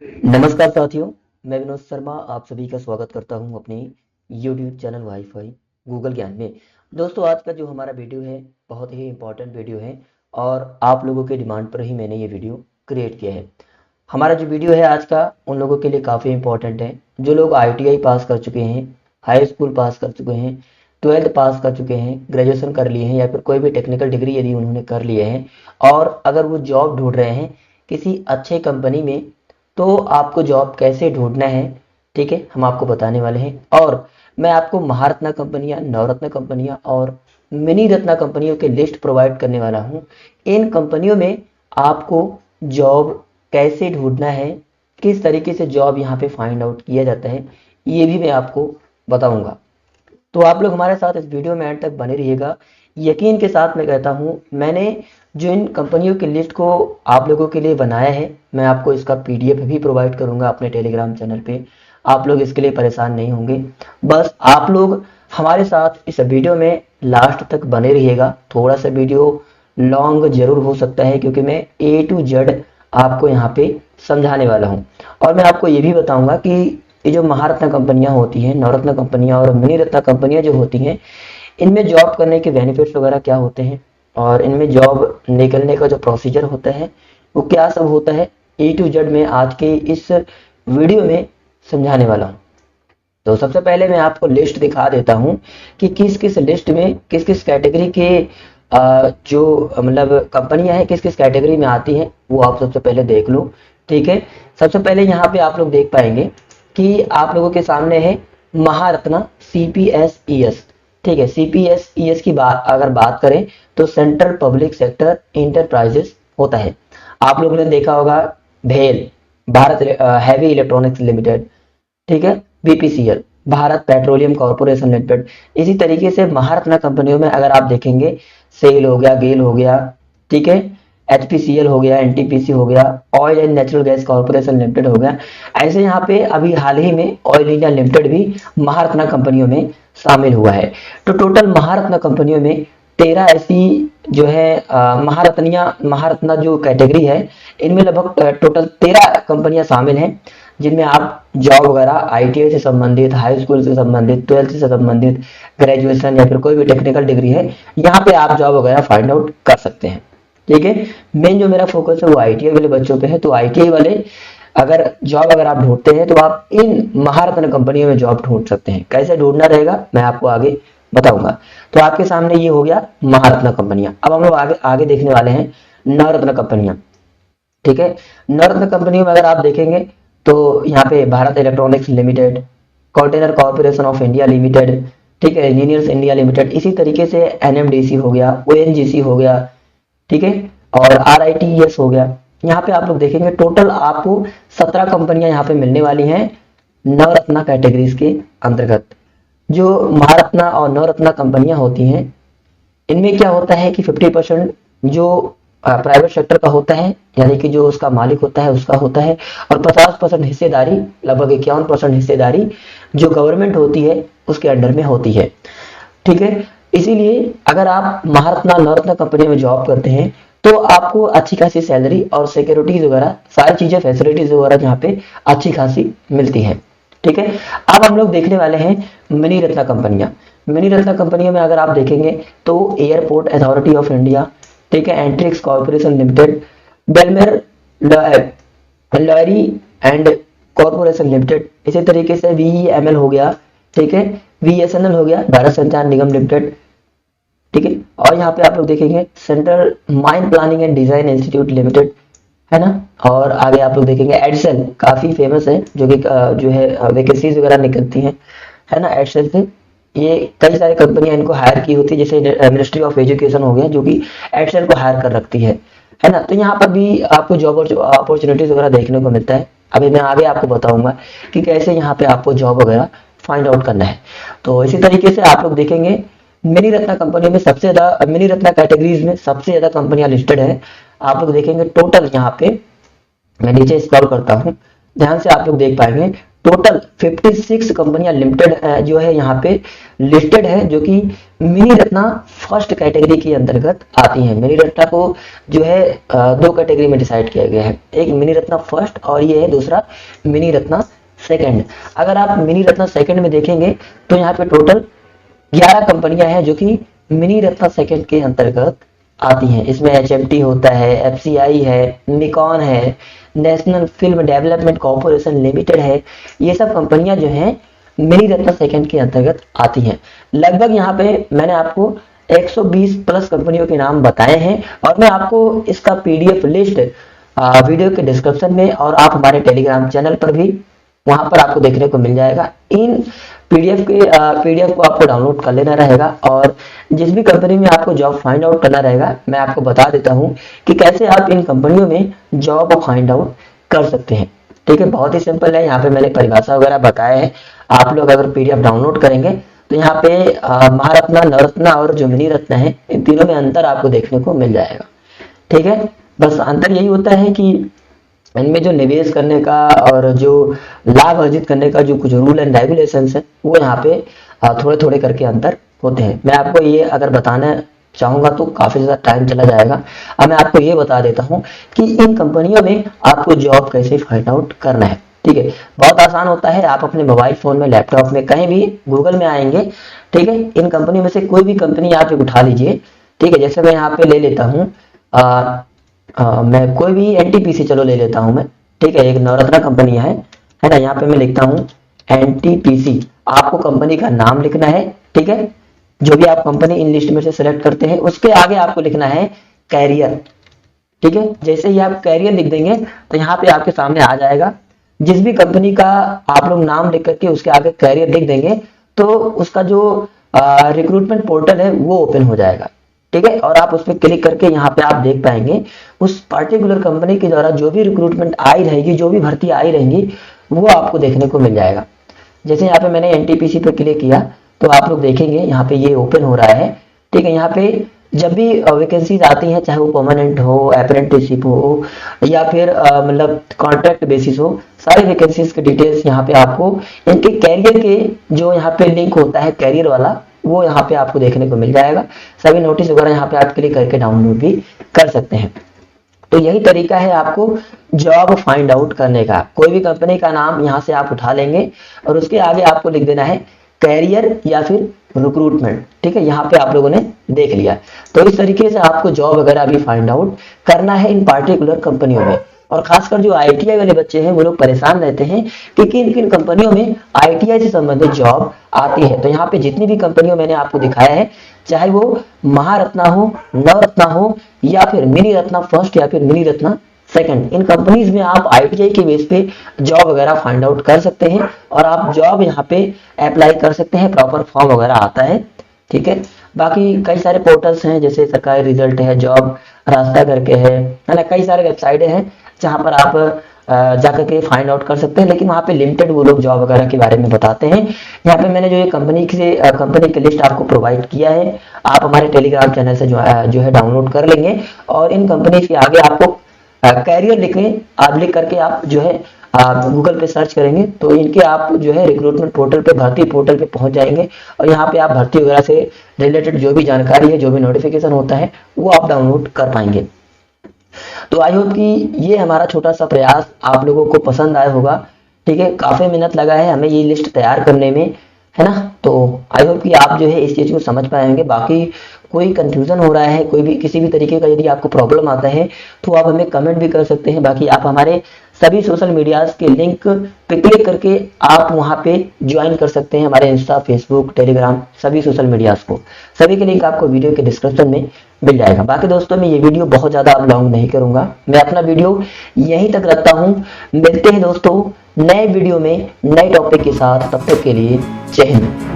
नमस्कार साथियों, मैं विनोद शर्मा आप सभी का स्वागत करता हूं अपने YouTube चैनल वाईफाई गूगल ज्ञान में। दोस्तों, आज का जो हमारा वीडियो है बहुत ही इम्पोर्टेंट वीडियो है और आप लोगों के डिमांड पर ही मैंने ये वीडियो क्रिएट किया है। हमारा जो वीडियो है आज का उन लोगों के लिए काफ़ी इम्पोर्टेंट है जो लोग ITI पास कर चुके हैं, हाई स्कूल पास कर चुके हैं, 12th पास कर चुके हैं, ग्रेजुएशन कर लिए हैं या फिर कोई भी टेक्निकल डिग्री यदि उन्होंने कर लिए हैं और अगर वो जॉब ढूंढ रहे हैं किसी अच्छे कंपनी में, तो आपको जॉब कैसे ढूंढना है, ठीक है, हम आपको बताने वाले हैं। और मैं आपको महारत्ना कंपनियां, नवरत्न कंपनियां और मिनी रत्ना कंपनियों के लिस्ट प्रोवाइड करने वाला हूं। इन कंपनियों में आपको जॉब कैसे ढूंढना है, किस तरीके से जॉब यहाँ पे फाइंड आउट किया जाता है, ये भी मैं आपको बताऊंगा। तो आप लोग हमारे साथ इस वीडियो में एंड तक बने रहिएगा। यकीन के साथ मैं कहता हूँ, मैंने जो इन कंपनियों की लिस्ट को आप लोगों के लिए बनाया है, मैं आपको इसका PDF भी प्रोवाइड करूंगा अपने टेलीग्राम चैनल पे। आप लोग इसके लिए परेशान नहीं होंगे। बस आप लोग हमारे साथ इस वीडियो में लास्ट तक बने रहिएगा। थोड़ा सा वीडियो लॉन्ग जरूर हो सकता है क्योंकि मैं A to Z आपको यहाँ पे समझाने वाला हूँ। और मैं आपको ये भी बताऊंगा कि ये जो महारत्ना कंपनियां होती हैं, नवरत्न कंपनियां और मिनी रत्ना कंपनियां जो होती हैं, इनमें जॉब करने के बेनिफिट्स वगैरह क्या होते हैं और इनमें जॉब निकलने का जो प्रोसीजर होता है वो क्या सब होता है, A to Z में आज के इस वीडियो में समझाने वाला हूँ। तो सबसे पहले मैं आपको लिस्ट दिखा देता हूँ कि किस किस लिस्ट में किस किस कैटेगरी के जो मतलब कंपनियां हैं किस किस कैटेगरी में आती हैं, वो आप सबसे पहले देख लो। ठीक है, सबसे पहले यहाँ पे आप लोग देख पाएंगे कि आप लोगों के सामने है महारत्ना CPSES। ठीक है, CPSES की बात अगर बात करें तो सेंट्रल पब्लिक सेक्टर इंटरप्राइजेस होता है। आप लोगों ने देखा होगा भेल, भारत हैवी इलेक्ट्रॉनिक्स लिमिटेड, ठीक है, BPCL, Bharat petroleum corporation Limited. इसी तरीके से महारत्ना कंपनियों में अगर आप देखेंगे, सेल हो गया, गेल हो गया, ठीक है, HPCL हो गया, NTPC हो गया, oil and natural gas corporation limited हो गया। ऐसे यहाँ पे अभी हाल ही में ऑयल इंडिया लिमिटेड भी महारत्ना कंपनियों में शामिल हुआ है। तो टोटल महारत्ना कंपनियों में 13 ऐसी जो है महारत्ना जो कैटेगरी है, इनमें लगभग टोटल 13 कंपनियां शामिल हैं जिनमें आप जॉब वगैरह ITI से संबंधित, हाई स्कूल से संबंधित, 12th से संबंधित, ग्रेजुएशन या फिर कोई भी टेक्निकल डिग्री है, यहाँ पे आप जॉब वगैरह फाइंड आउट कर सकते हैं। ठीक है, मेन जो मेरा फोकस है वो ITI वाले बच्चों पे है। तो ITI वाले अगर जॉब अगर आप ढूंढते हैं तो आप इन महारत्न कंपनियों में जॉब ढूंढ सकते हैं। कैसे ढूंढना रहेगा मैं आपको आगे बताऊंगा। तो आपके सामने ये हो गया महारत्न कंपनियां। अब हम लोग आगे आगे देखने वाले हैं नवरत्न कंपनियां। ठीक है, नवरत्न कंपनियों में अगर आप देखेंगे तो यहाँ पे Bharat electronics limited, container corporation of India limited, ठीक है, इंजीनियर्स इंडिया लिमिटेड, इसी तरीके से NMDC हो गया, ONGC हो गया, ठीक है, और RITES हो गया। यहाँ पे आप लोग देखेंगे टोटल आपको 17 कंपनियां यहाँ पे मिलने वाली हैं नवरत्ना कैटेगरीज के अंतर्गत। जो महारत्ना और नवरत्ना कंपनियां होती हैं, इनमें क्या होता है कि 50% जो प्राइवेट सेक्टर का होता है, यानी कि जो उसका मालिक होता है उसका होता है, और 50% हिस्सेदारी, लगभग 51% हिस्सेदारी जो गवर्नमेंट होती है उसके अंडर में होती है। ठीक है, इसीलिए अगर आप महारत्ना नवरत्न कंपनी में जॉब करते हैं तो आपको अच्छी खासी सैलरी और सिक्योरिटीज वगैरह सारी चीजें, फैसिलिटीज वगैरह यहाँ पे अच्छी खासी मिलती है। ठीक है, अब हम लोग देखने वाले हैं मिनी रत्ना कंपनियां। मिनी रत्ना कंपनियों में अगर आप देखेंगे तो एयरपोर्ट अथॉरिटी ऑफ इंडिया, ठीक है, Antrix Corporation Limited, Balmer Lawrie and Corporation Limited, इसी तरीके से VEML हो गया, ठीक है, VSNL हो गया, भारत संचार निगम लिमिटेड, ठीक है। और यहाँ पे आप लोग देखेंगे central mine planning and design institute limited, है ना। और आगे आप लोग देखेंगे एडसेल, काफी फेमस है, जो कि जो है वैकेंसीज वगैरह निकलती हैं, है ना, एडसेल से। ये कई सारी कंपनियां इनको हायर की होती है, जैसे मिनिस्ट्री ऑफ एजुकेशन हो गया जो कि एडसेल को हायर कर रखती है ना। तो यहाँ पर भी आपको जॉब अपॉर्चुनिटीज वगैरह देखने को मिलता है। अभी मैं आगे आपको बताऊंगा कि कैसे यहाँ पे आपको जॉब वगैरह फाइंड आउट करना है। तो इसी तरीके से आप लोग देखेंगे मिनी रत्ना कंपनियों में सबसे ज्यादा, मिनी रत्ना कैटेगरीज में सबसे ज्यादा कंपनियां लिस्टेड है। आप लोग देखेंगे टोटल, यहाँ पे मैं नीचे स्क्रॉल करता हूँ, ध्यान से आप लोग देख पाएंगे टोटल 56 कंपनियां लिमिटेड जो है यहाँ पे लिस्टेड है, जो कि मिनी रत्ना फर्स्ट कैटेगरी के अंतर्गत आती हैं। मिनी रत्ना को जो है दो कैटेगरी में डिसाइड किया गया है, एक मिनी रत्ना फर्स्ट और ये है दूसरा मिनी रत्ना सेकंड। अगर आप मिनी रत्ना सेकंड में देखेंगे तो यहाँ पे टोटल 11 कंपनियां हैं जो कि मिनी रत्ना सेकंड के अंतर्गत आती हैं। इसमें HMT होता है, FCI है, निकॉन है, national film development corporation limited है। ये सब कंपनियां जो हैं मिनी रत्ना सेकंड के अंतर्गत आती हैं। लगभग यहाँ पे मैंने आपको 120 प्लस कंपनियों के नाम बताए हैं और मैं आपको इसका PDF लिस्ट वीडियो के डिस्क्रिप्शन में और आप हमारे टेलीग्राम चैनल पर भी वहां पर आपको देखने को मिल जाएगा। इन PDF को आपको डाउनलोड कर लेना रहेगा और जिस भी कंपनी में आपको जॉब फाइंड आउट करना रहेगा मैं आपको बता देता हूं कि कैसे आप इन कंपनियों में जॉब फाइंड आउट कर सकते हैं। ठीक है, बहुत ही सिंपल है। यहाँ पे मैंने परिभाषा वगैरह बताया है। आप लोग अगर PDF डाउनलोड करेंगे तो यहाँ पे महारत्ना, नवरत्ना और जो मिनी रत्ना है इन तीनों में अंतर आपको देखने को मिल जाएगा। ठीक है, बस अंतर यही होता है कि इनमें जो निवेश करने का और जो लाभ अर्जित करने का जो कुछ रूल एंड रेगुलेशंस है वो यहाँ पे थोड़े थोड़े करके अंतर होते हैं। मैं आपको ये अगर बताना चाहूंगा तो काफी ज्यादा टाइम चला जाएगा। अब मैं आपको ये बता देता हूँ कि इन कंपनियों में आपको जॉब कैसे फाइंड आउट करना है। ठीक है, बहुत आसान होता है। आप अपने मोबाइल फोन में, लैपटॉप में, कहीं भी गूगल में आएंगे। ठीक है, इन कंपनियों में से कोई भी कंपनी आप उठा लीजिए। ठीक है, जैसे मैं यहाँ पे ले लेता हूँ मैं कोई भी NTPC चलो ले लेता हूं मैं। ठीक है, एक नवरत्ना कंपनी है ना। यहाँ पे मैं लिखता हूं NTPC। आपको कंपनी का नाम लिखना है। ठीक है, जो भी आप कंपनी इन लिस्ट में से सिलेक्ट करते हैं उसके आगे आपको लिखना है कैरियर। ठीक है, जैसे ही आप कैरियर लिख देंगे तो यहाँ पे आपके सामने आ जाएगा। जिस भी कंपनी का आप लोग नाम लिख करके उसके आगे कैरियर लिख देंगे तो उसका जो रिक्रूटमेंट पोर्टल है वो ओपन हो जाएगा। ठीक है, और आप उस पर क्लिक करके यहाँ पे आप देख पाएंगे उस पर्टिकुलर कंपनी के द्वारा जो भी रिक्रूटमेंट आई रहेगी, जो भी भर्ती आई रहेंगी वो आपको देखने को मिल जाएगा। जैसे यहाँ पे मैंने NTPC पे क्लिक किया तो आप लोग देखेंगे यहाँ पे ये ओपन हो रहा है। ठीक है, यहाँ पे जब भी वैकेंसीज आती हैं, चाहे वो परमानेंट हो, अप्रेंटिसशिप हो या फिर मतलब कॉन्ट्रैक्ट बेसिस हो, सारी वैकेंसीज के डिटेल्स यहाँ पे आपको इनके कैरियर के जो यहाँ पे लिंक होता है कैरियर वाला वो यहाँ पे आपको देखने को मिल जाएगा। सभी नोटिस वगैरह यहाँ पे आप क्लिक करके डाउनलोड भी कर सकते हैं। तो यही तरीका है आपको जॉब फाइंड आउट करने का। कोई भी कंपनी का नाम यहाँ से आप उठा लेंगे और उसके आगे आपको लिख देना है कैरियर या फिर रिक्रूटमेंट। ठीक है, यहाँ पे आप लोगों ने देख लिया। तो इस तरीके से आपको जॉब वगैरह भी फाइंड आउट करना है इन पार्टिकुलर कंपनियों में। और खासकर जो ITI वाले बच्चे हैं वो लोग परेशान रहते हैं कि किन किन कंपनियों में ITI से संबंधित जॉब आती है। तो यहाँ पे जितनी भी कंपनियों मैंने आपको दिखाया है, चाहे वो महारत्ना हो, नवरत्ना हो या फिर मिनी रत्ना फर्स्ट या फिर मिनी रत्ना सेकंड, इन कंपनीज में आप ITI के बेस पे जॉब वगैरह फाइंड आउट कर सकते हैं और आप जॉब यहाँ पे अप्लाई कर सकते हैं। प्रॉपर फॉर्म वगैरह आता है। ठीक है, बाकी कई सारे पोर्टल्स हैं जैसे सरकारी रिजल्ट है, जॉब रास्ता करके है ना, कई सारे वेबसाइटें हैं जहां पर आप जाकर के फाइंड आउट कर सकते हैं। लेकिन वहां पे लिमिटेड वो लोग जॉब वगैरह के बारे में बताते हैं। यहाँ पे मैंने जो ये कंपनी की लिस्ट आपको प्रोवाइड किया है, आप हमारे टेलीग्राम चैनल से जो है डाउनलोड कर लेंगे और इन कंपनी के आगे आपको कैरियर लिख करके आप जो है गूगल पे सर्च करेंगे तो इनके आप जो है रिक्रूटमेंट पोर्टल पे, भर्ती पोर्टल पे पहुंच जाएंगे और यहाँ पे आप भर्ती वगैरह से रिलेटेड जो भी जानकारी है, जो भी नोटिफिकेशन होता है वो आप डाउनलोड कर पाएंगे। तो आई होप कि ये हमारा छोटा सा प्रयास आप लोगों को पसंद आया होगा। ठीक है, काफी मेहनत लगा है हमें ये लिस्ट तैयार करने में, है ना। तो आई होप कि आप जो है इस चीज को समझ पाए होंगे। बाकी कोई कंफ्यूजन हो रहा है, कोई भी किसी भी तरीके का यदि आपको प्रॉब्लम आता है तो आप हमें कमेंट भी कर सकते हैं। बाकी आप हमारे सभी सोशल मीडियाज के लिंक पे क्लिक करके आप वहां पे ज्वाइन कर सकते हैं हमारे इंस्टा, फेसबुक, टेलीग्राम, सभी सोशल मीडियाज को। सभी के लिंक आपको वीडियो के डिस्क्रिप्शन में मिल जाएगा। बाकी दोस्तों मैं ये वीडियो बहुत ज्यादा अब लॉन्ग नहीं करूंगा, मैं अपना वीडियो यहीं तक रखता हूं। मिलते हैं दोस्तों नए वीडियो में नए टॉपिक के साथ, तब तक के लिए जय हिंद।